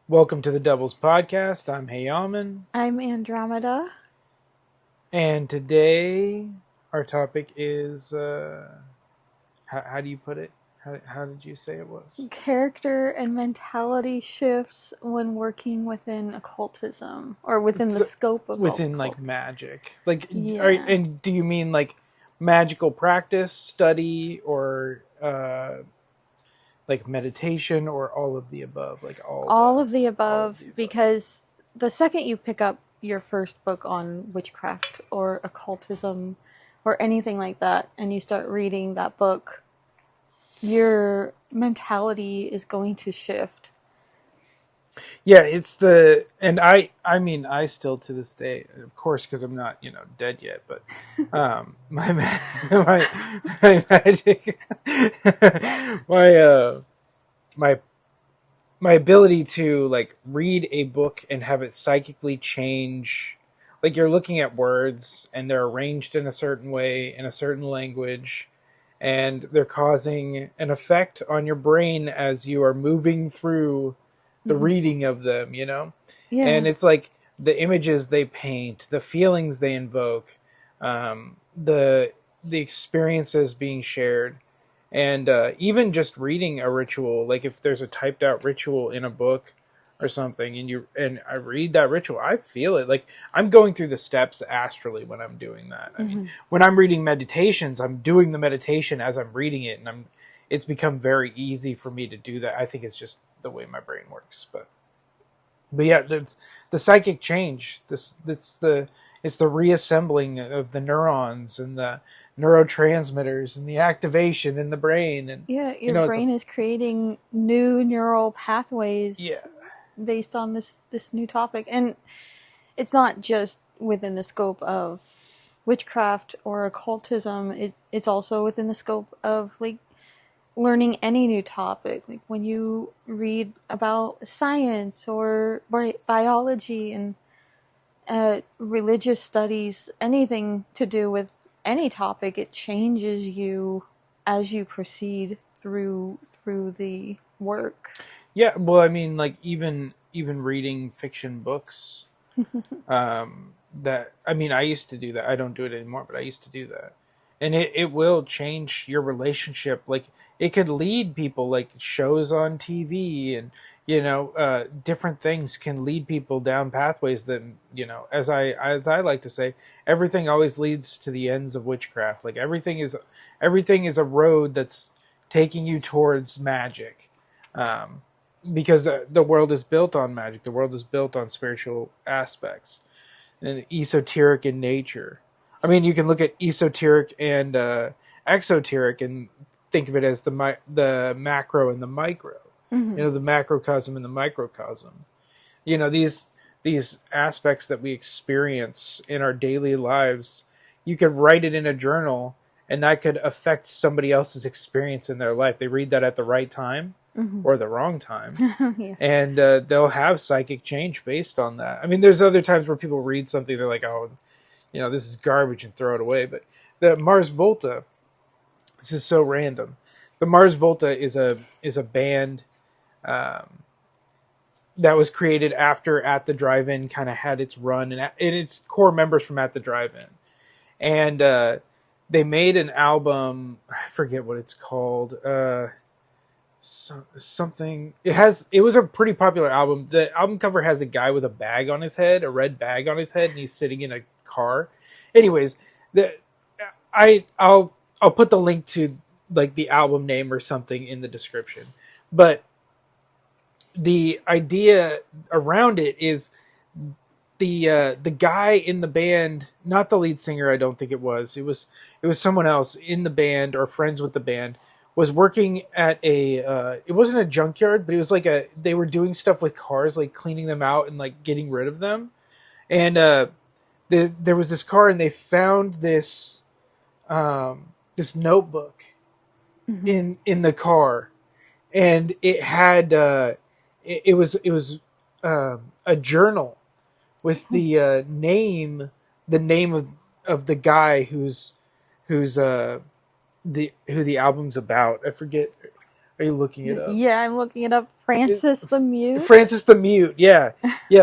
Welcome to the Doubles Podcast. I'm HeYamin. I'm Andromeda. And today our topic is, how do you put it? How did you say it was? Character and mentality shifts when working within occultism, or within the scope of Within like magic. Like, Yeah. and do you mean like magical practice, study, or like meditation, or all of the above? Like All of the above, because the second you pick up your first book on witchcraft or occultism or anything like that, and you start reading that book, your mentality is going to shift. Yeah, and I still to this day, of course, because I'm not, dead yet, but my magic, my my my ability to like read a book and have it psychically change, like you're looking at words and they're arranged in a certain way in a certain language, and they're causing an effect on your brain as you are moving through the reading of them, Yeah. And it's like the images they paint, the feelings they invoke, the experiences being shared, and even just reading a ritual. Like if there's a typed out ritual in a book or something, and I read that ritual, I feel it. Like I'm going through the steps astrally when I'm doing that. I mean, when I'm reading meditations, I'm doing the meditation as I'm reading it, and it's become very easy for me to do that. I think it's just the way my brain works, but yeah, the psychic change. It's the reassembling of the neurons and the neurotransmitters and the activation in the brain, and Yeah, your brain is creating new neural pathways based on this new topic. And it's not just within the scope of witchcraft or occultism. It's also within the scope of like learning any new topic. Like when you read about science or biology and religious studies, anything to do with any topic, it changes you as you proceed through the work. Yeah, well, I mean, like even reading fiction books. That I mean, I used to do that. I don't do it anymore, but I used to do that, and it will change your relationship. Like it could lead people, like shows on TV, and different things can lead people down pathways that, as I like to say, everything always leads to the ends of witchcraft. Like everything is a road that's taking you towards magic. Because the world is built on magic. The world is built on spiritual aspects and esoteric in nature. I mean, you can look at esoteric and exoteric and think of it as the macro and the micro. The macrocosm and the microcosm. These aspects that we experience in our daily lives, you could write it in a journal, and that could affect somebody else's experience in their life. They read that at the right time. Or the wrong time. Yeah. And they'll have psychic change based on that. I mean, there's other times where people read something, they're like, oh, this is garbage, and throw it away. But the Mars Volta, this is so random. The Mars Volta is a band that was created after At the Drive-In kind of had its run, and its core members from At the Drive-In. And they made an album, I forget what it's called, something. It was a pretty popular album. The album cover has a guy with a bag on his head, a red bag on his head, and he's sitting in a car. Anyways, I'll put the link to like the album name or something in the description. But the idea around it is the guy in the band, not the lead singer, I don't think it was. It was someone else in the band or friends with the band, was working at it wasn't a junkyard, but it was like they were doing stuff with cars, like cleaning them out and like getting rid of them. And there was this car, and they found this this notebook in the car, and it had it was a journal with the name of the guy who's who the album's about. I forget. Are you looking it up? Yeah, I'm looking it up Francis the Mute. Francis the Mute, yeah.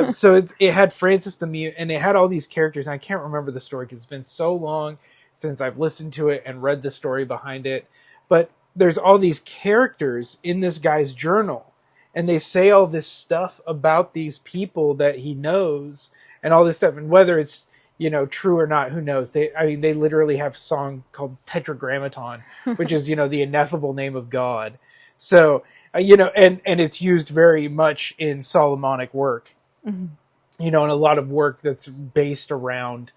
So it had Francis the Mute, and it had all these characters. And I can't remember the story because it's been so long since I've listened to it and read the story behind it. But there's all these characters in this guy's journal, and they say all this stuff about these people that he knows, and all this stuff, and whether it's true or not, who knows? They literally have a song called Tetragrammaton, which is the ineffable name of God. So and it's used very much in Solomonic work, and a lot of work that's based around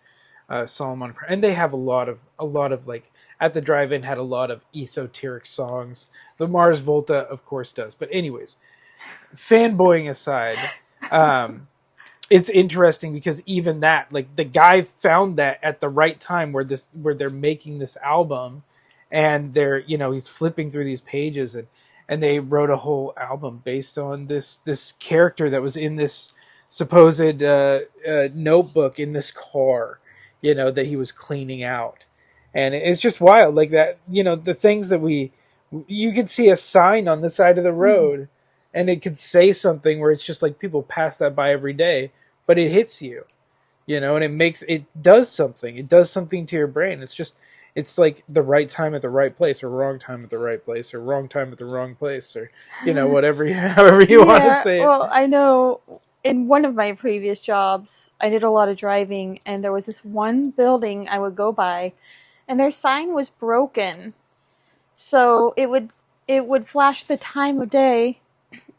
Solomon. And they have a lot of like at the drive-in had a lot of esoteric songs. The Mars Volta, of course, does. But anyways, fanboying aside. It's interesting because even that, like the guy found that at the right time where they're making this album, and they're he's flipping through these pages, and they wrote a whole album based on this character that was in this supposed notebook in this car, that he was cleaning out, and it's just wild, like that. The things that you could see a sign on the side of the road. And it could say something where it's just like people pass that by every day, but it hits you, and it does something. It does something to your brain. It's like the right time at the right place, or wrong time at the right place, or wrong time at the wrong place, or, whatever, however you want to say it. Well, I know in one of my previous jobs, I did a lot of driving, and there was this one building I would go by, and their sign was broken. So it would flash the time of day,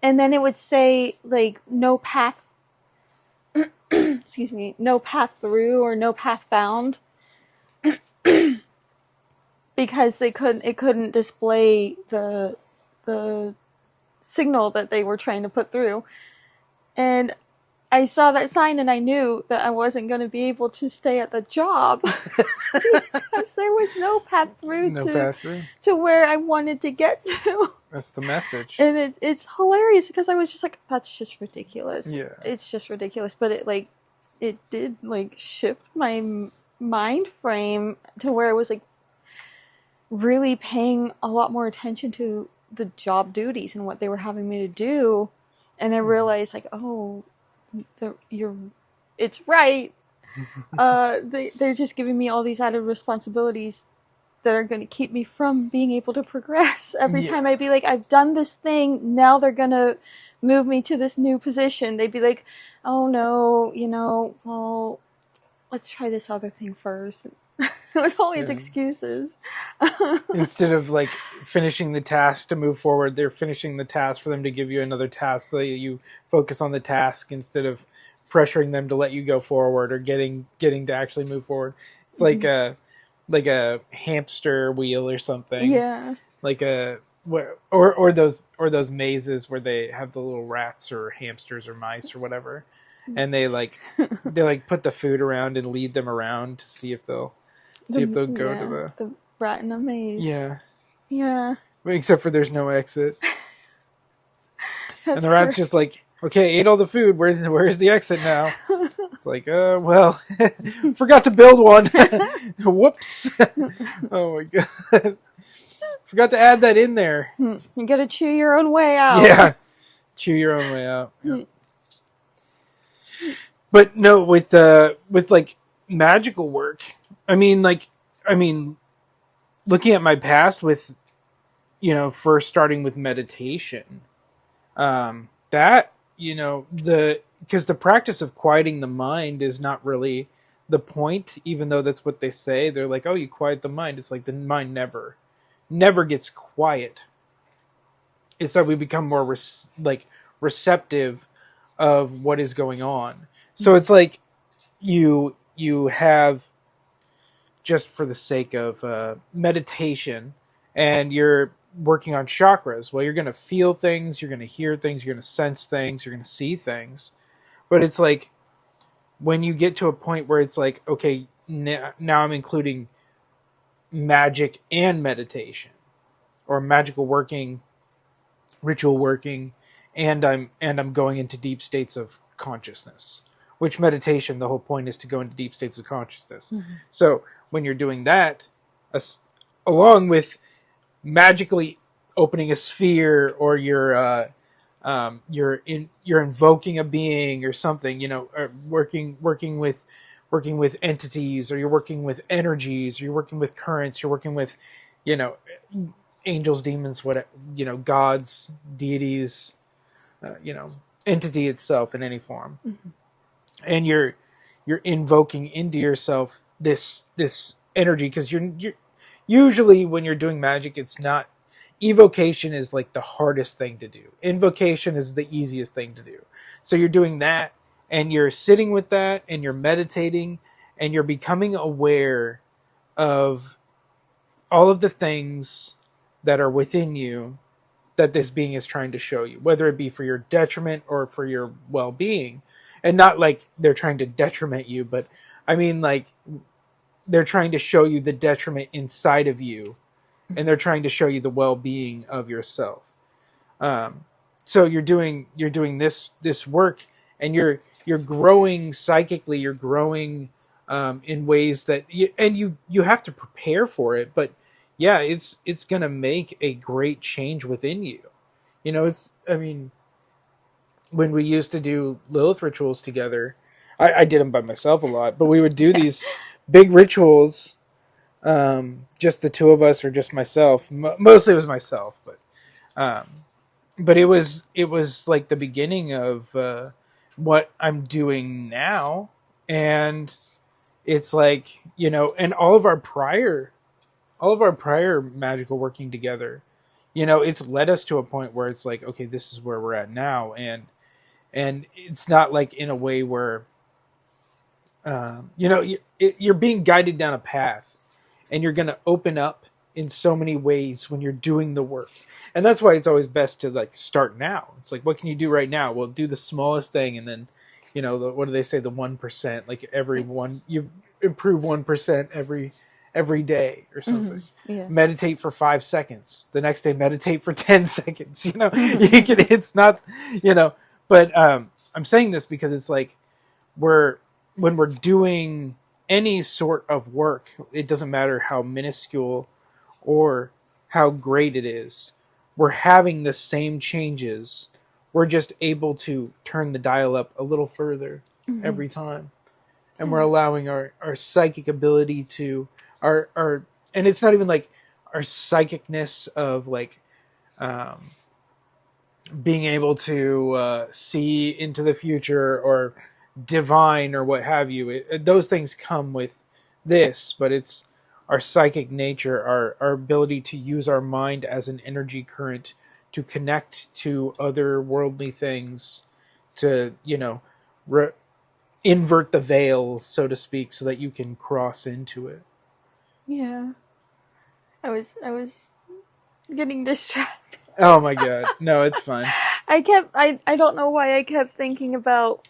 and then it would say, like, no path, excuse me, no path through or no path found. Because it couldn't display the signal that they were trying to put through. And I saw that sign and I knew that I wasn't going to be able to stay at the job because there was no path through to where I wanted to get to. That's the message. And it's hilarious because I was just like, that's just ridiculous. Yeah. It's just ridiculous. But it did shift my mind frame to where I was like really paying a lot more attention to the job duties and what they were having me to do. And I realized it's right. They're just giving me all these added responsibilities that are going to keep me from being able to progress. Every time I'd be like, I've done this thing, now they're going to move me to this new position. They'd be like, oh no, well, let's try this other thing first. It was always excuses. Instead of finishing the task to move forward, they're finishing the task for them to give you another task, so you focus on the task instead of pressuring them to let you go forward or getting to actually move forward. It's like a hamster wheel or something. Yeah. Or those mazes where they have the little rats or hamsters or mice or whatever, and they put the food around and lead them around to see if they'll go to the rat in the maze. Yeah. Yeah. Except for there's no exit. And the rat's just like, okay, ate all the food. Where's the exit now? It's like, well, forgot to build one. Whoops. Oh my god. Forgot to add that in there. You gotta chew your own way out. Yeah. Chew your own way out. Yeah. But no, with magical work, I mean, looking at my past with, first starting with meditation, that, because the practice of quieting the mind is not really the point, even though that's what they say. They're like, oh, you quiet the mind. It's like the mind never gets quiet. It's that we become more receptive of what is going on. So it's like you have, just for the sake of meditation, and you're working on chakras. Well, you're going to feel things, you're going to hear things, you're going to sense things, you're going to see things. But it's like when you get to a point where it's like, okay, now I'm including magic and meditation, or magical working, ritual working, and I'm going into deep states of consciousness. Which meditation, the whole point is to go into deep states of consciousness. Mm-hmm. So when you're doing that, along with magically opening a sphere, or you're you're invoking a being or something, or working with entities, or you're working with energies, or you're working with currents, you're working with, you know, angels, demons, what, gods, deities, entity itself in any form. Mm-hmm. And you're invoking into yourself this energy, because you're usually, when you're doing magic, it's not, evocation is like the hardest thing to do. Invocation is the easiest thing to do. So you're doing that, and you're sitting with that, and you're meditating, and you're becoming aware of all of the things that are within you that this being is trying to show you, whether it be for your detriment or for your well-being. And not like they're trying to detriment you, but I mean, like, they're trying to show you the detriment inside of you, and they're trying to show you the well-being of yourself. So you're doing this work, and you're growing psychically, you're growing in ways that you have to prepare for it, but yeah, it's gonna make a great change within you. I mean, when we used to do Lilith rituals together, I did them by myself a lot, but we would do these big rituals, just the two of us, or just myself. Mostly it was myself, um, but it was like the beginning of what I'm doing now. And it's like, and all of our prior magical working together, it's led us to a point where it's like, okay, this is where we're at now. And it's not like in a way where you're being guided down a path, and you're going to open up in so many ways when you're doing the work. And that's why it's always best to like start now. It's like, what can you do right now? Well, do the smallest thing, and then, what do they say, the 1%, like you improve 1% every day or something. Mm-hmm. Yeah. Meditate for 5 seconds. The next day, meditate for 10 seconds. It's not, but I'm saying this because it's like, when we're doing any sort of work, it doesn't matter how minuscule or how great it is, we're having the same changes. We're just able to turn the dial up a little further every time. And we're allowing our psychic ability to, our and it's not even like our psychicness of like being able to see into the future, or divine, or what have you. Those things come with this, but it's our psychic nature, our ability to use our mind as an energy current to connect to other worldly things, to invert the veil, so to speak, so that you can cross into it. Yeah. I was getting distracted. Oh my god. No, it's fine. I don't know why I kept thinking about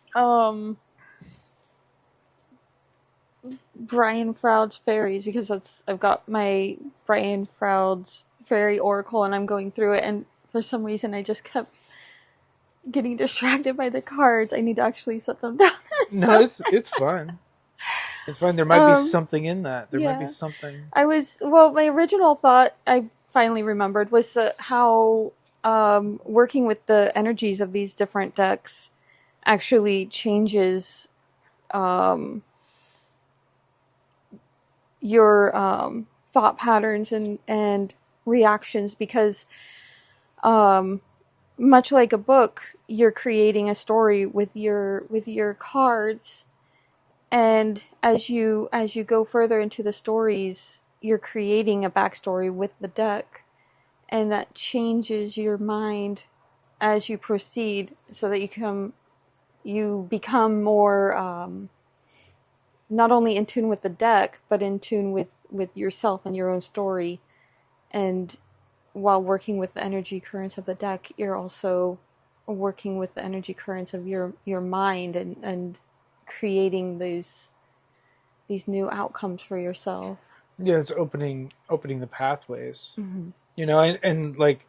Brian Froud's fairies, because I've got my Brian Froud's fairy oracle, and I'm going through it, and for some reason I just kept getting distracted by the cards. I need to actually set them down. No, it's fine. It's fine. There might be something in that. There might be something. My original thought, I finally remembered, was how working with the energies of these different decks actually changes your thought patterns and reactions, because much like a book, you're creating a story with your cards, and as you go further into the stories, you're creating a backstory with the deck, and that changes your mind as you proceed, so that you become more not only in tune with the deck, but in tune with yourself and your own story. And while working with the energy currents of the deck, you're also working with the energy currents of your mind, and creating these new outcomes for yourself. Yeah, it's opening the pathways. Mm-hmm. And like,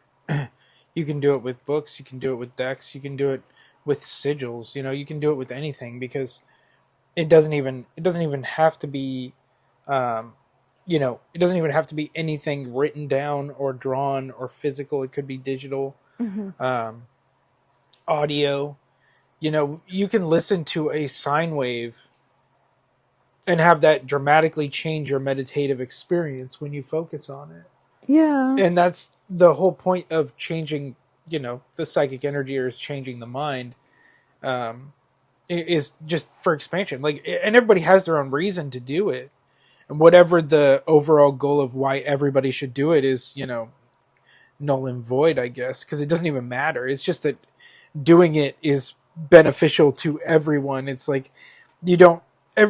you can do it with books, you can do it with decks, you can do it with sigils. You can do it with anything, because it doesn't even have to be it doesn't even have to be anything written down or drawn or physical. It could be digital. Mm-hmm. audio. You know, you can listen to a sine wave and have that dramatically change your meditative experience when you focus on it. Yeah. And that's the whole point of changing, you know, the psychic energy or changing the mind, is just for expansion. Like, and everybody has their own reason to do it. And whatever the overall goal of why everybody should do it is, you know, null and void, I guess, because it doesn't even matter. It's just that doing it is beneficial to everyone. It's like you don't.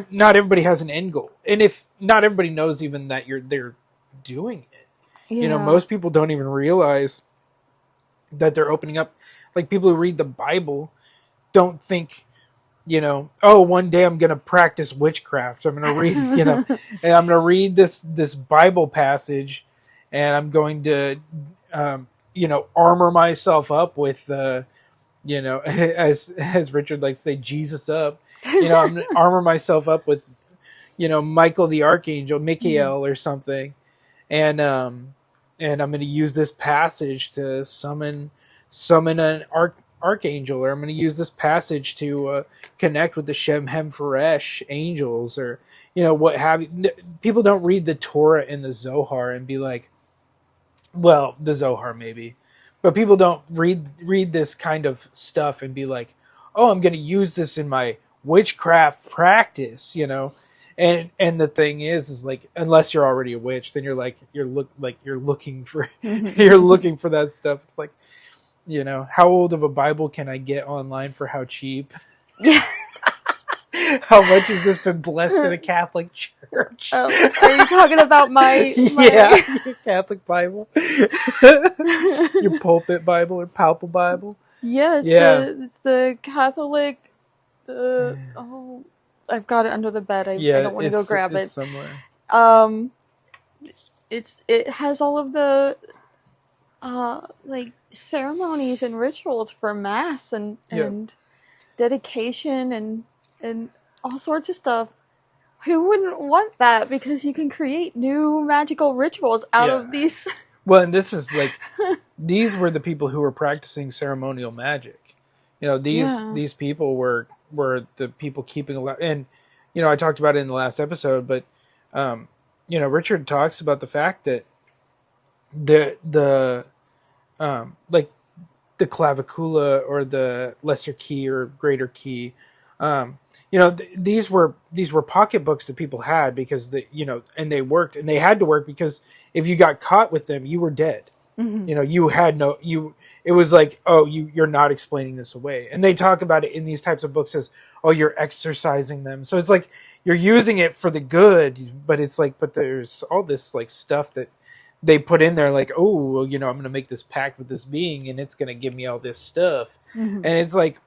Not everybody has an end goal, and if not everybody knows even that they're doing it. Yeah. You know, most people don't even realize that they're opening up. Like people who read the Bible don't think, you know, oh, one day I'm going to practice witchcraft. I'm going to read, you know, and I'm going to read this Bible passage, and I'm going to, you know, armor myself up with, you know, as Richard likes to say, Jesus up. You know, I'm going to armor myself up with, you know, Michael the Archangel, Michael or something, and I'm going to use this passage to summon an archangel, or I'm going to use this passage to connect with the Shem Hem Pharesh angels, or, you know, what have you. People don't read the Torah and the Zohar and be like, well, the Zohar maybe, but people don't read this kind of stuff and be like, oh, I'm going to use this in my witchcraft practice, you know. And the thing is like, unless you're already a witch, then you're looking for you're looking for that stuff. It's like, you know, how old of a Bible can I get online for how cheap? Yeah. How much has this been blessed in a Catholic church? Are you talking about my... Yeah, your Catholic Bible? Your pulpit Bible or palpal Bible? Yes, yeah. It's the Catholic... oh, I've got it under the bed. I don't want to go grab it. Somewhere. It has all of the like ceremonies and rituals for mass and dedication and all sorts of stuff. Who wouldn't want that? Because you can create new magical rituals out of these. Well, and this is like, these were the people who were practicing ceremonial magic. You know, these people were the people keeping alive. And, you know, I talked about it in the last episode, but, you know, Richard talks about the fact that the like the clavicula or the lesser key or greater key, you know, these were pocketbooks that people had because you know, and they worked, and they had to work because if you got caught with them, you were dead. Mm-hmm. You know, you had it was like, oh, you're not explaining this away. And they talk about it in these types of books as, oh, you're exercising them. So it's like you're using it for the good, but it's like, but there's all this like stuff that they put in there, like, oh, well, you know, I'm going to make this pact with this being and it's going to give me all this stuff. Mm-hmm. And it's like,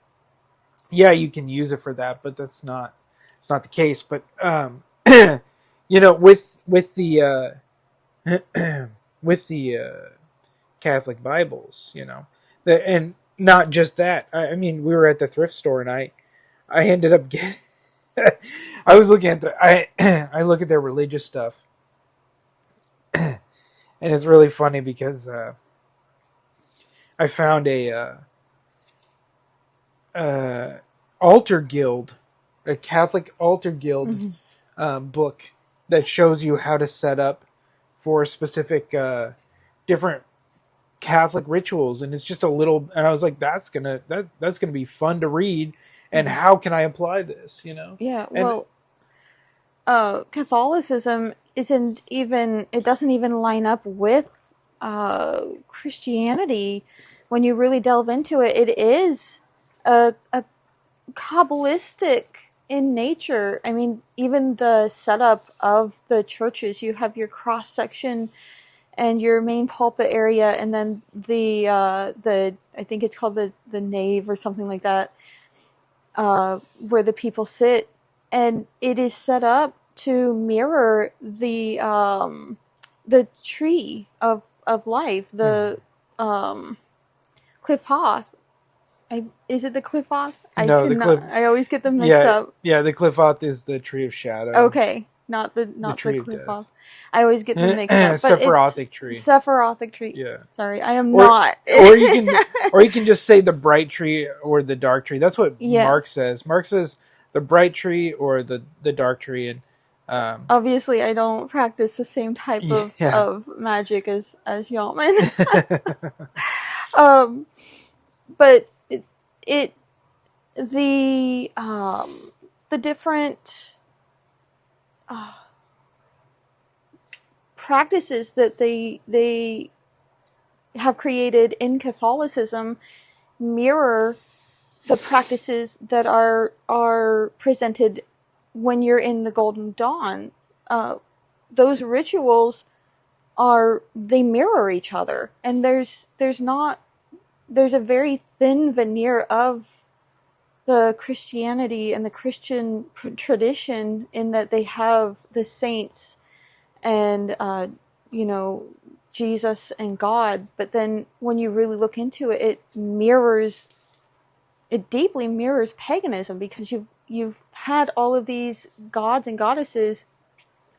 yeah, you can use it for that, but it's not the case. But, you know, with the, with the Catholic Bibles, you know, and not just that. I mean, we were at the thrift store and I ended up getting, I was looking at I look at their religious stuff. And it's really funny because I found a altar guild, a Catholic altar guild mm-hmm. Book that shows you how to set up for specific different Catholic rituals, and it's just a little. And I was like, that's gonna be fun to read. And mm-hmm. how can I apply this? You know? Yeah. Well, Catholicism doesn't even line up with Christianity. When you really delve into it, it is a Kabbalistic in nature. I mean, even the setup of the churches, you have your cross section and your main pulpit area, and then the I think it's called the nave or something like that, where the people sit, and it is set up to mirror the tree of life, the Cliffoth. Is it the Cliffoth? No, I always get them mixed up. Yeah, the Cliffoth is the tree of shadow. Okay. not the tree of clip death. off. I always get them mixed up. But Sephirotic tree. Sephirotic tree. Yeah. Sorry, I am not. or you can just say the bright tree or the dark tree. That's what Mark says. Mark says the bright tree or the dark tree, and obviously I don't practice the same type of magic as HeYamin. But the different practices that they have created in Catholicism mirror the practices that are presented when you're in the Golden Dawn. Those rituals they mirror each other, and there's a very thin veneer of the Christianity and the Christian tradition in that they have the saints and Jesus and God, but then when you really look into it, it deeply mirrors paganism, because you've had all of these gods and goddesses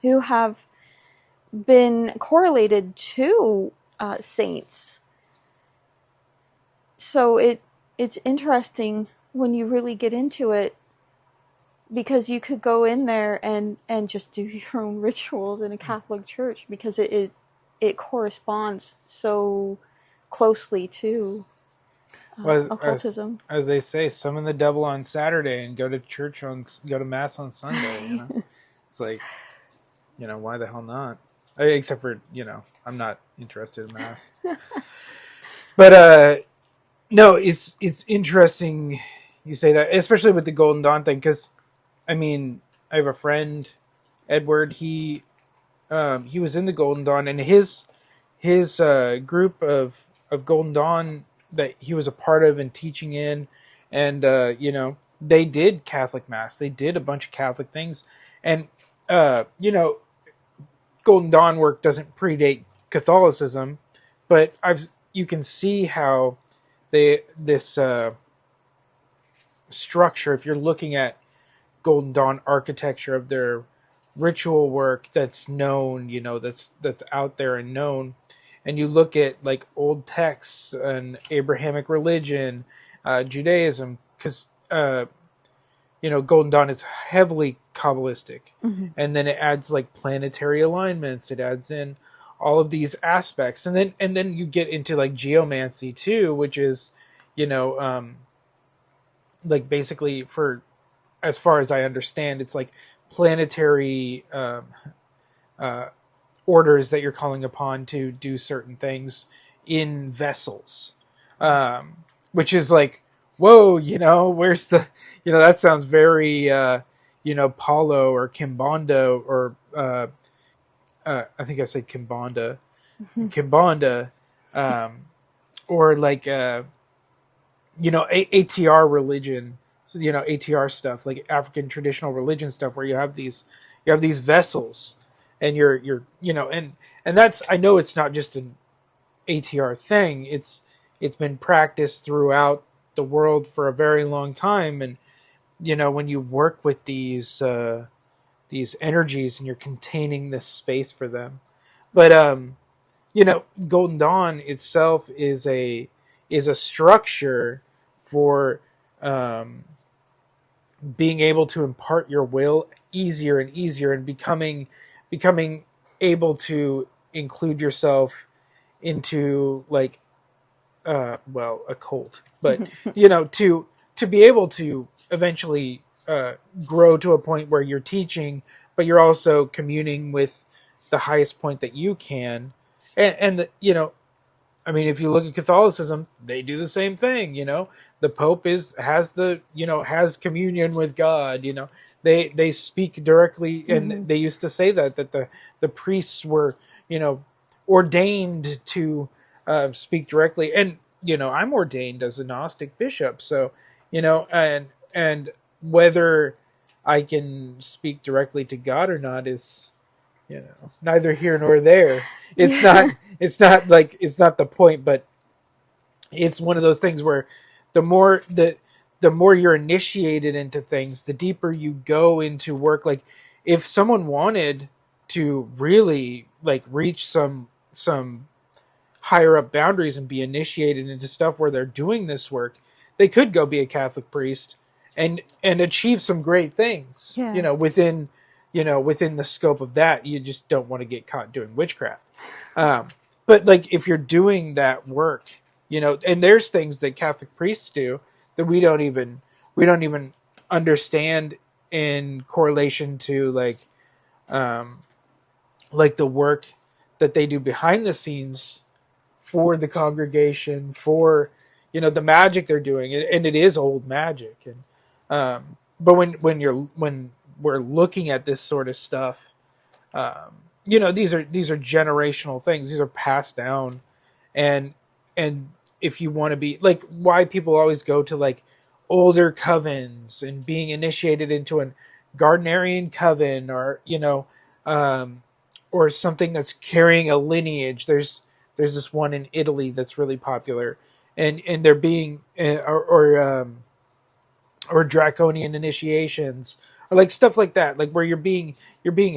who have been correlated to saints. So it's interesting when you really get into it, because you could go in there and just do your own rituals in a Catholic church, because it corresponds so closely to occultism. As they say, summon the devil on Saturday and go to mass on Sunday. You know? It's like, why the hell not? Except for, I'm not interested in mass. But no, it's interesting you say that, especially with the Golden Dawn thing, because I have a friend, Edward. He was in the Golden Dawn, and his group of Golden Dawn that he was a part of and teaching in, and they did Catholic Mass. They did a bunch of Catholic things, and Golden Dawn work doesn't predate Catholicism, but you can see how this structure, if you're looking at Golden Dawn architecture of their ritual work that's known, that's out there and known, and you look at like old texts and Abrahamic religion, Judaism, because Golden Dawn is heavily Kabbalistic, and then it adds like planetary alignments. It adds in all of these aspects, and then you get into like geomancy too, which is like basically, for as far as I understand, it's like planetary orders that you're calling upon to do certain things in vessels, which is like, whoa, where's the, that sounds very, Paulo or Kimbanda, or I think I said Kimbanda, Kimbanda, or like, ATR religion, ATR stuff, like African traditional religion stuff, where you have these vessels, and you're and that's, I know it's not just an ATR thing. It's been practiced throughout the world for a very long time, and when you work with these energies and you're containing this space for them, but Golden Dawn itself is a structure for being able to impart your will easier and easier, and becoming able to include yourself into like a cult, but to be able to eventually grow to a point where you're teaching, but you're also communing with the highest point that you can, and if you look at Catholicism, they do the same thing. The Pope has communion with God. They speak directly, and they used to say that the priests were ordained to speak directly. And I'm ordained as a Gnostic bishop, so and whether I can speak directly to God or not is neither here nor there. It's not the point, but it's one of those things where the more you're initiated into things, the deeper you go into work. Like if someone wanted to really like reach some higher up boundaries and be initiated into stuff where they're doing this work, they could go be a Catholic priest and achieve some great things. Yeah. Within within the scope of that. You just don't want to get caught doing witchcraft. But like if you're doing that work, and there's things that Catholic priests do that we don't even understand in correlation to like the work that they do behind the scenes for the congregation, for the magic they're doing, and it is old magic. And but when we're looking at this sort of stuff, these are generational things. These are passed down, and if you want to be like, why people always go to like older covens and being initiated into an Gardnerian coven, or or something that's carrying a lineage. There's this one in Italy that's really popular, and they're being or draconian initiations, or like stuff like that, like where you're being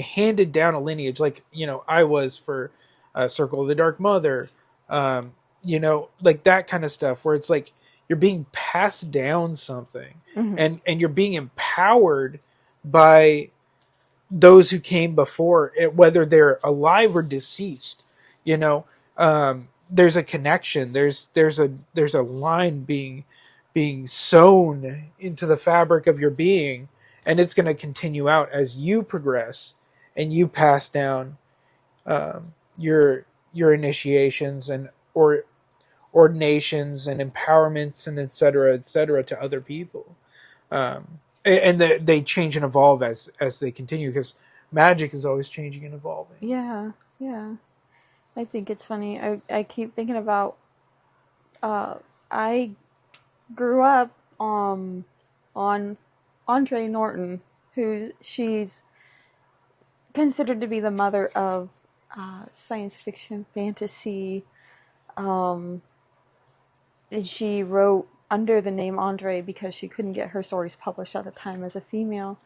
handed down a lineage, like I was for Circle of the Dark Mother, like that kind of stuff, where it's like you're being passed down something, and you're being empowered by those who came before it, whether they're alive or deceased. There's a connection. There's a line being sewn into the fabric of your being, and it's going to continue out as you progress and you pass down your initiations and or ordinations and empowerments and et cetera, to other people. And they change and evolve as they continue, because magic is always changing and evolving. Yeah. I think it's funny. I keep thinking about. I grew up on Andre Norton, she's considered to be the mother of science fiction, fantasy. And she wrote under the name Andre because she couldn't get her stories published at the time as a female.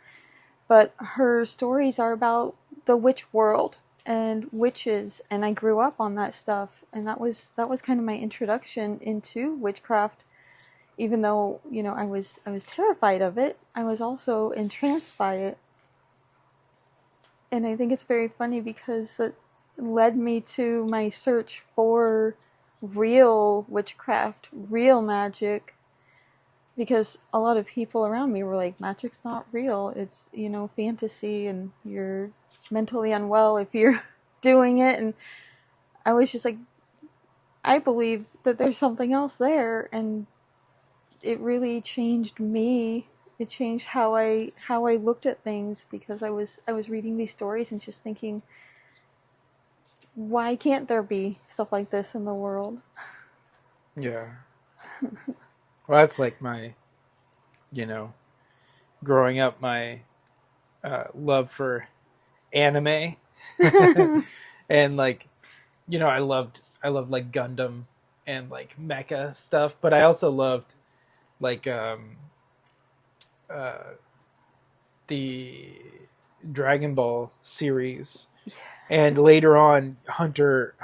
But her stories are about the witch world and witches, and I grew up on that stuff, and that was kind of my introduction into witchcraft. Even though, I was terrified of it, I was also entranced by it. And I think it's very funny because it led me to my search for real witchcraft, real magic, because a lot of people around me were like, magic's not real, it's, fantasy, and you're mentally unwell if you're doing it. And I was just like, I believe that there's something else there, and it really changed me. It changed how I looked at things, because I was reading these stories and just thinking, why can't there be stuff like this in the world? Yeah. Well, that's like my, growing up, my love for anime, and like, I loved like Gundam and like mecha stuff, but I also loved like the Dragon Ball series. Yeah. And later on, Hunter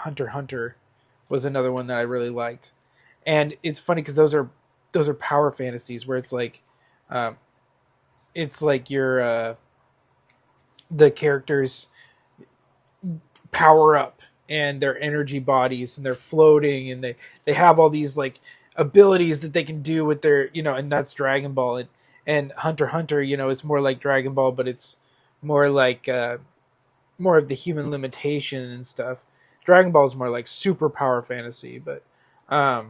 was another one that I really liked. And it's funny because those are power fantasies where it's like you're the characters power up and their energy bodies, and they're floating, and they have all these like abilities that they can do with their, and that's Dragon Ball. And Hunter, it's more like Dragon Ball, but it's more like more of the human limitation and stuff. Dragon Ball is more like super power fantasy, but yeah,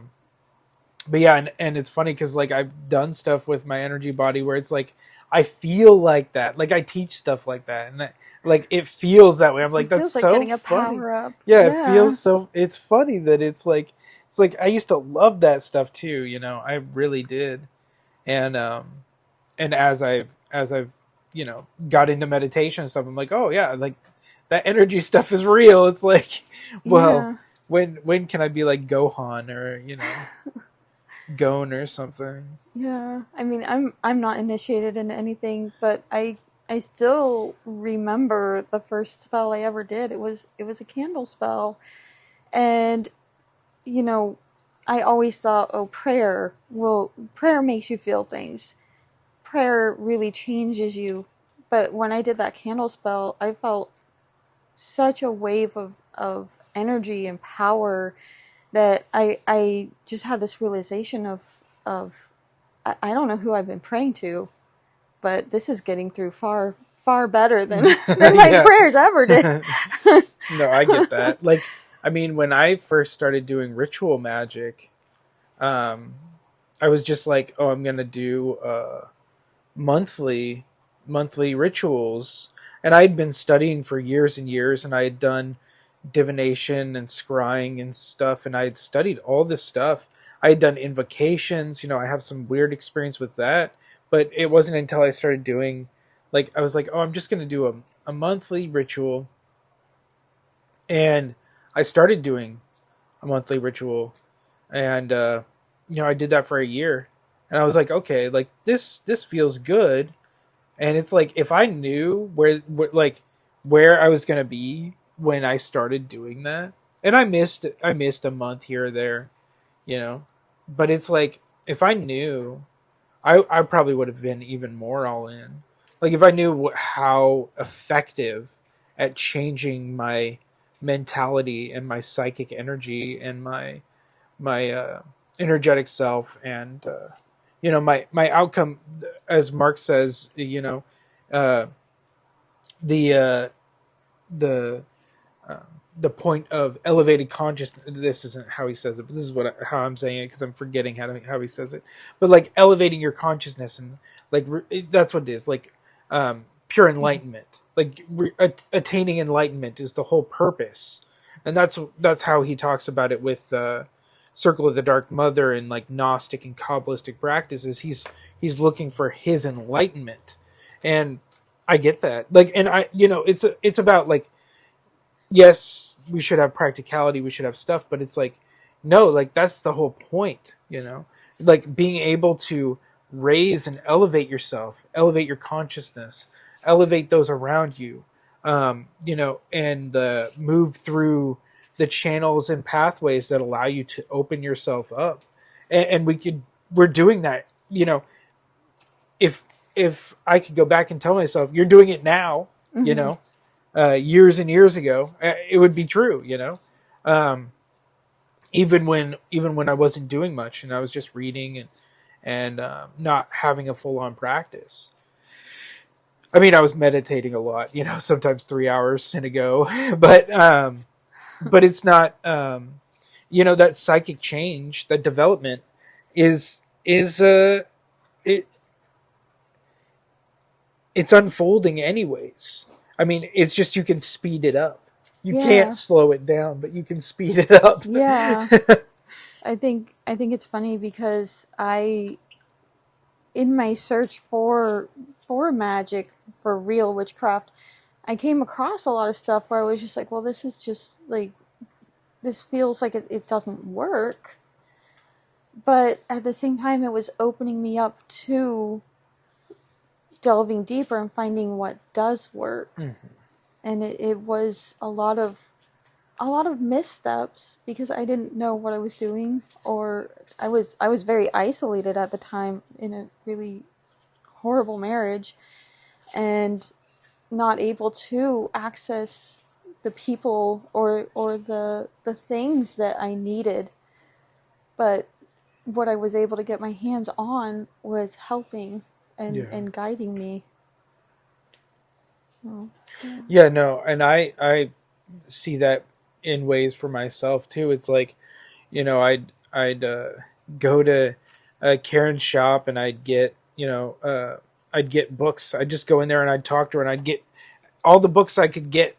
and it's funny because like I've done stuff with my energy body where it's like I feel like that, like I teach stuff like that, and like it feels that way. I'm like, that's so like getting a funny. Power up. Yeah, it feels so. It's funny that it's like I used to love that stuff too. I really did, and as I've got into meditation and stuff, I'm like, oh yeah, like that energy stuff is real. It's like, well, when can I be like Gohan or Gon or something? Yeah, I mean, I'm not initiated into anything, but I I still remember the first spell I ever did. It was a candle spell, and you know, I always thought, oh, prayer makes you feel things. Prayer really changes you. But when I did that candle spell, I felt such a wave of energy and power that I just had this realization of I don't know who I've been praying to, but this is getting through far better than my prayers ever did. No, I get that. Like, I mean, when I first started doing ritual magic, I was just like, oh, I'm gonna do monthly rituals, and I'd been studying for years and years, and I had done divination and scrying and stuff, and I had studied all this stuff. I had done invocations, I have some weird experience with that, but it wasn't until I started doing, like, I was like, oh, I'm just going to do a monthly ritual, and I started doing a monthly ritual, and I did that for a year, and I was like, okay, like this feels good, and it's like if I knew where I was going to be when I started doing that, and I missed a month here or there, but it's like if I knew, I probably would have been even more all in. Like if I knew how effective at changing my mentality and my psychic energy and my energetic self, and my outcome, as Mark says, uh, the the the point of elevated consciousness. This isn't how he says it, but this is how I'm saying it, because I'm forgetting how he says it. But like elevating your consciousness, and like that's what it is. Like pure enlightenment, like attaining enlightenment is the whole purpose, and that's how he talks about it with Circle of the Dark Mother and like Gnostic and Kabbalistic practices. He's looking for his enlightenment, and I get that. Like, and it's about like, yes, we should have practicality, we should have stuff, but it's like, no, like that's the whole point, like being able to raise and elevate yourself, elevate your consciousness, elevate those around you, and move through the channels and pathways that allow you to open yourself up. And we're doing that, if I could go back and tell myself, you're doing it now, years and years ago, it would be true, even when I wasn't doing much and I was just reading and not having a full on practice. I mean, I was meditating a lot, sometimes 3 hours in a go, but it's not, that psychic change, that development is it's unfolding anyways. I mean, it's just you can speed it up. You can't slow it down, but you can speed it up. Yeah. I think it's funny because in my search for magic, for real witchcraft, I came across a lot of stuff where I was just like, well, this is just like, this feels like it doesn't work. But at the same time, it was opening me up to delving deeper and finding what does work. Mm-hmm. And it was a lot of missteps because I didn't know what I was doing, or I was very isolated at the time in a really horrible marriage and not able to access the people or the things that I needed. But what I was able to get my hands on was helping and guiding me. So no, and I see that in ways for myself too. It's like, I'd go to Karen's shop and I'd get books. I'd just go in there and I'd talk to her and I'd get all the books I could get,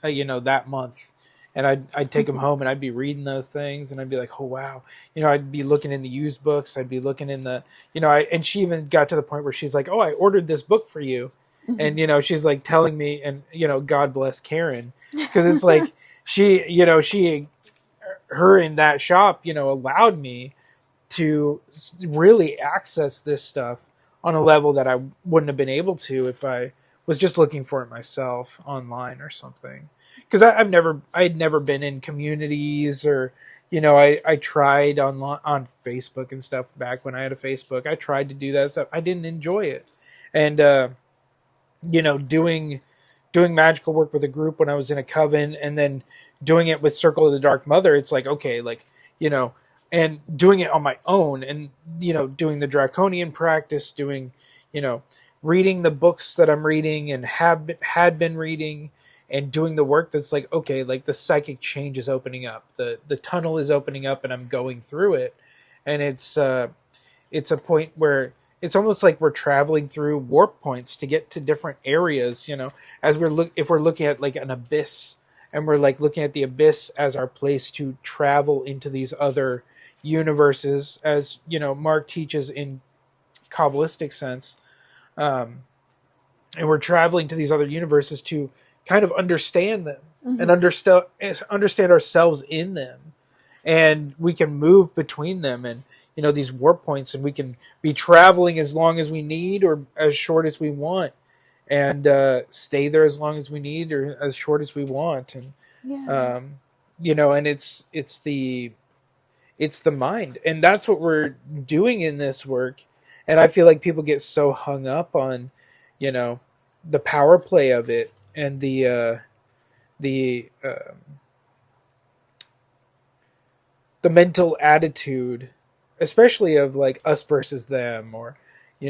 that month, and I'd take them home and I'd be reading those things and I'd be like, oh wow, I'd be looking in the used books, I'd be looking in the, and she even got to the point where she's like, oh, I ordered this book for you. And, she's like telling me, and, God bless Karen, because it's like her in that shop, allowed me to really access this stuff on a level that I wouldn't have been able to if I was just looking for it myself online or something. Because I had never been in communities, or I tried on Facebook and stuff back when I had a Facebook. I tried to do that stuff. I didn't enjoy it, and doing magical work with a group when I was in a coven, and then doing it with Circle of the Dark Mother. It's like, okay, like, and doing it on my own, and doing the draconian practice, doing you know reading the books that I'm reading and had been reading, and doing the work that's like, okay, like the psychic change is opening up, the tunnel is opening up, and I'm going through it, and it's a point where it's almost like we're traveling through warp points to get to different areas, as if we're looking at like an abyss, and we're like looking at the abyss as our place to travel into these other universes, as Mark teaches in Kabbalistic sense. And we're traveling to these other universes to kind of understand them, and understand ourselves in them, and we can move between them, and these warp points, and we can be traveling as long as we need or as short as we want, and stay there as long as we need or as short as we want, and and it's the mind, and that's what we're doing in this work. And I feel like people get so hung up on the power play of it, and the mental attitude, especially of like us versus them, or me, the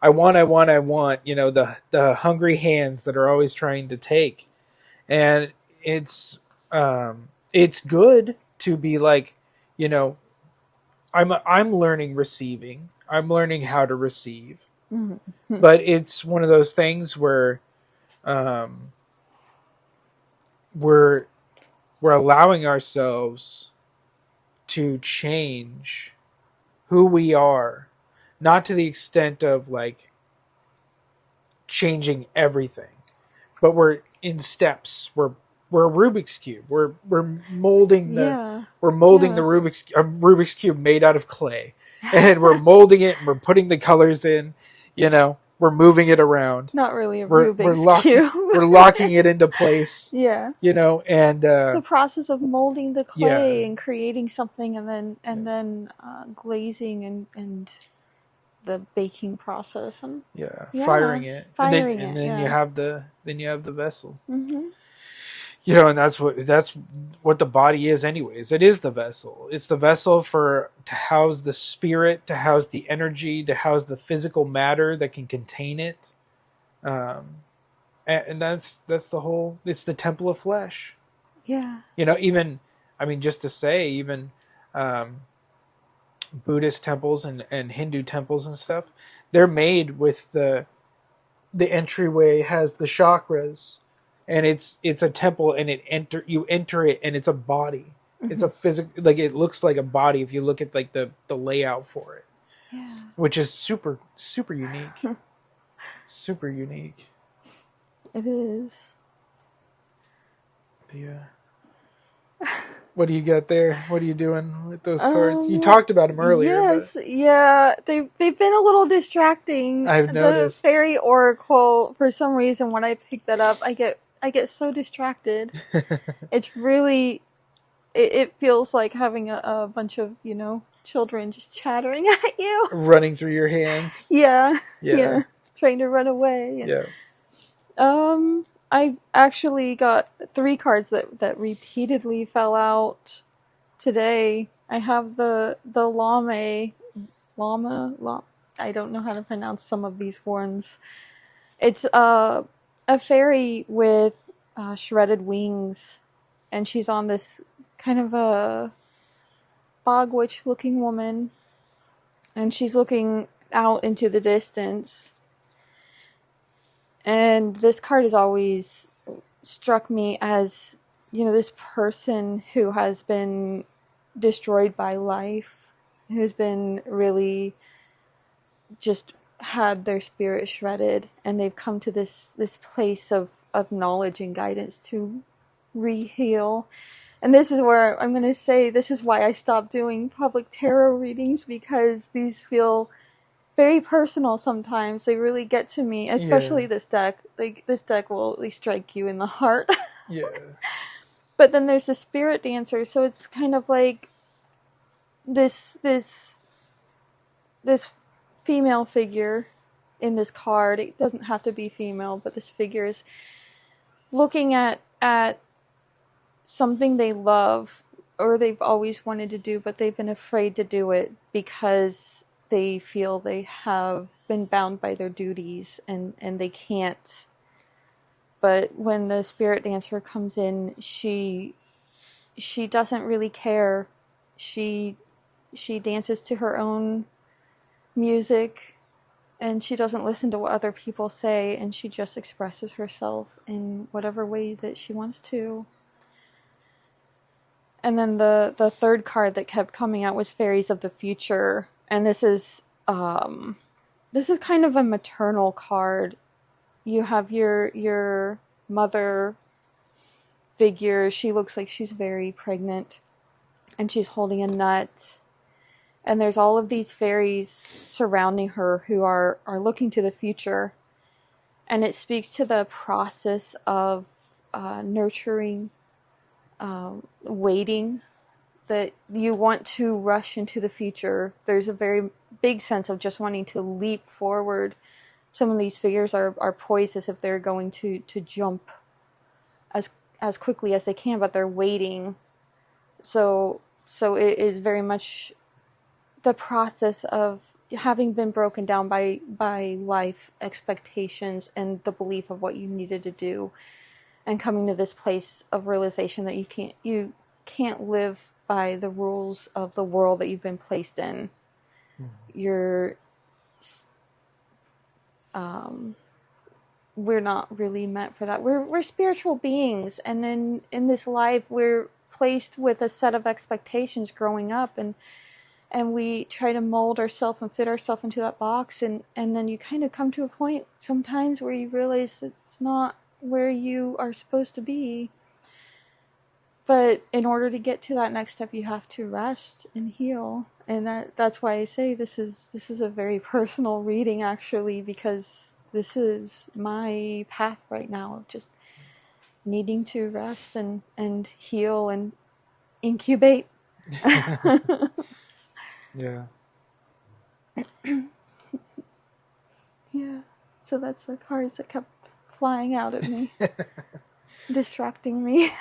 I want, the hungry hands that are always trying to take. And it's good to be like, I'm learning receiving, I'm learning how to receive. But it's one of those things where we're allowing ourselves to change who we are, not to the extent of like changing everything, but we're in steps. We're a Rubik's cube. We're molding the Rubik's cube made out of clay, and we're molding it, and we're putting the colors in. We're moving it around. Not really a Rubik's cube. We're locking it into place. Yeah. And the process of molding the clay and creating something, and then glazing and the baking process, and firing it, and then you have the vessel. And that's what the body is anyways. It is the vessel. It's the vessel to house the spirit, to house the energy, to house the physical matter that can contain it. And that's the whole, it's the temple of flesh. Yeah. Even, just to say, even Buddhist temples and Hindu temples and stuff, they're made with the entryway has the chakras. And it's a temple, and you enter it, and it's a body. It's a physical, like it looks like a body if you look at like the layout for it. Yeah. Which is super, super unique. Super unique. It is. Yeah. What do you got there? What are you doing with those cards? You talked about them earlier. Yes, yeah. They've been a little distracting. I've noticed. The Fairy Oracle, for some reason, when I pick that up, I get so distracted. It's really, it feels like having a bunch of, children just chattering at you. Running through your hands. Yeah. Trying to run away. I actually got 3 cards that repeatedly fell out today. I have the Llama. I don't know how to pronounce some of these ones. It's a fairy with shredded wings, and she's on this kind of a bog witch looking woman, and she's looking out into the distance. And this card has always struck me as, this person who has been destroyed by life, who's been really just had their spirit shredded, and they've come to this place of knowledge and guidance to re-heal. And this is where I'm going to say this is why I stopped doing public tarot readings, because these feel very personal sometimes. They really get to me, especially this deck. Like, this deck will at least strike you in the heart. Yeah. But then there's the spirit dancer, so it's kind of like this female figure in this card. It doesn't have to be female, but this figure is looking at something they love or they've always wanted to do, but they've been afraid to do it because they feel they have been bound by their duties and they can't. But when the spirit dancer comes in, she doesn't really care. She dances to her own music, and she doesn't listen to what other people say, and she just expresses herself in whatever way that she wants to. And then the third card that kept coming out was Fairies of the Future, and this is kind of a maternal card. You have your mother figure. She looks like she's very pregnant, and she's holding a nut. And there's all of these fairies surrounding her who are looking to the future. And it speaks to the process of nurturing, waiting, that you want to rush into the future. There's a very big sense of just wanting to leap forward. Some of these figures are poised as if they're going to jump as quickly as they can, but they're waiting. So it is very much the process of having been broken down by life expectations and the belief of what you needed to do, and coming to this place of realization that you can't live by the rules of the world that you've been placed in. We're not really meant for that. We're spiritual beings, and in this life we're placed with a set of expectations growing up, and we try to mold ourselves and fit ourselves into that box, and then you kind of come to a point sometimes where you realize that it's not where you are supposed to be. But in order to get to that next step, you have to rest and heal. And that's why I say this is a very personal reading, actually, because this is my path right now of just needing to rest and heal and incubate. Yeah. Yeah. So that's the cards that kept flying out at me, distracting me.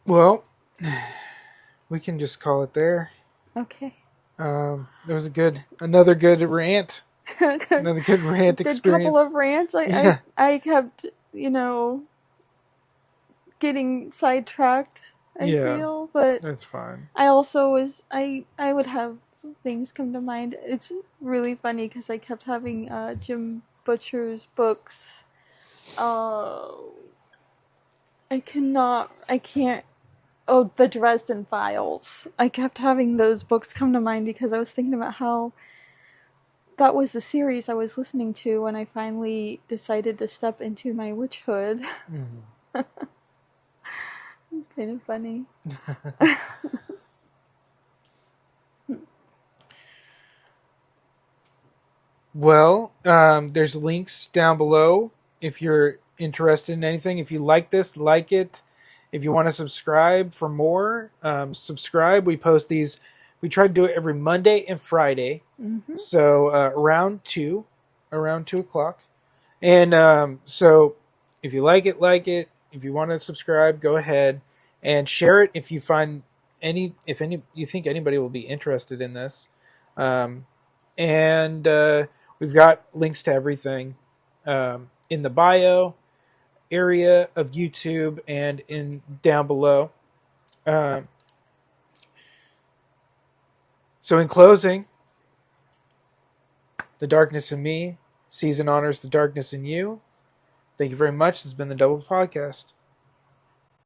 Well, we can just call it there. Okay. There was another good rant. Another good rant experience. Good couple of rants. I kept, getting sidetracked, I feel, but that's fine. I also I would have things come to mind. It's really funny because I kept having Jim Butcher's books. I can't. Oh, the Dresden Files. I kept having those books come to mind because I was thinking about how that was the series I was listening to when I finally decided to step into my witchhood. Mm-hmm. It's kind of funny. Well, there's links down below if you're interested in anything. If you like this, like it. If you want to subscribe for more, subscribe. We post these. We try to do it every Monday and Friday. Mm-hmm. So around 2 o'clock. And so if you like it. If you want to subscribe, go ahead and share it. If you find you think anybody will be interested in this. And we've got links to everything in the bio area of YouTube and down below. So in closing, the darkness in me sees and honors the darkness in you. Thank you very much. This has been the Double Podcast.